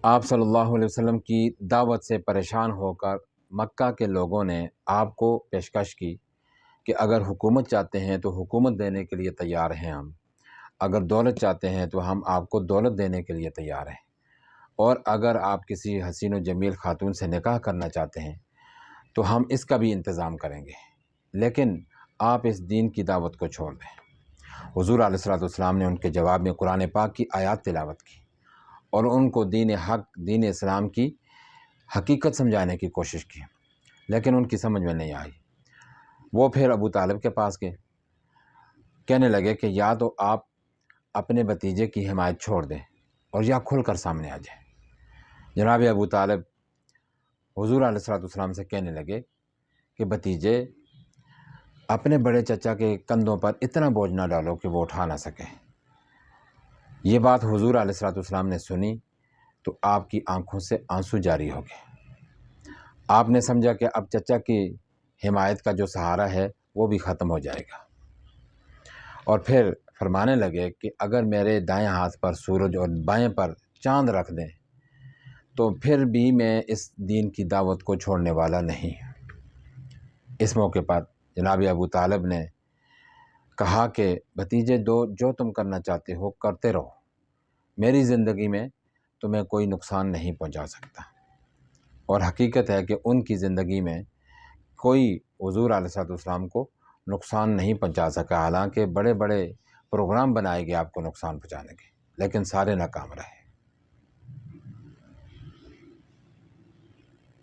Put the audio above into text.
آپ صلی اللہ علیہ وسلم کی دعوت سے پریشان ہو کر مکہ کے لوگوں نے آپ کو پیشکش کی کہ اگر حکومت چاہتے ہیں تو حکومت دینے کے لیے تیار ہیں ہم، اگر دولت چاہتے ہیں تو ہم آپ کو دولت دینے کے لیے تیار ہیں، اور اگر آپ کسی حسین و جمیل خاتون سے نکاح کرنا چاہتے ہیں تو ہم اس کا بھی انتظام کریں گے، لیکن آپ اس دین کی دعوت کو چھوڑ دیں۔ حضور علیہ الصلوۃ والسلام نے ان کے جواب میں قرآن پاک کی آیات تلاوت کی اور ان کو دین حق، دین اسلام کی حقیقت سمجھانے کی کوشش کی، لیکن ان کی سمجھ میں نہیں آئی۔ وہ پھر ابو طالب کے پاس گئے، کہنے لگے کہ یا تو آپ اپنے بھتیجے کی حمایت چھوڑ دیں اور یا کھل کر سامنے آ جائیں۔ جناب ابو طالب حضور علیہ الصلوۃ والسلام سے کہنے لگے کہ بھتیجے، اپنے بڑے چچا کے کندھوں پر اتنا بوجھ نہ ڈالو کہ وہ اٹھا نہ سکیں۔ یہ بات حضور علیہ الصلوۃ والسلام نے سنی تو آپ کی آنکھوں سے آنسو جاری ہو گئے۔ آپ نے سمجھا کہ اب چچا کی حمایت کا جو سہارا ہے وہ بھی ختم ہو جائے گا، اور پھر فرمانے لگے کہ اگر میرے دائیں ہاتھ پر سورج اور بائیں پر چاند رکھ دیں تو پھر بھی میں اس دین کی دعوت کو چھوڑنے والا نہیں۔ اس موقع پر جناب ابو طالب نے کہا کہ بھتیجے، جو تم کرنا چاہتے ہو کرتے رہو، میری زندگی میں تمہیں کوئی نقصان نہیں پہنچا سکتا۔ اور حقیقت ہے کہ ان کی زندگی میں کوئی حضور علیہ السلام کو نقصان نہیں پہنچا سکا، حالانکہ بڑے بڑے پروگرام بنائے گئے آپ کو نقصان پہنچانے کے، لیکن سارے ناکام رہے۔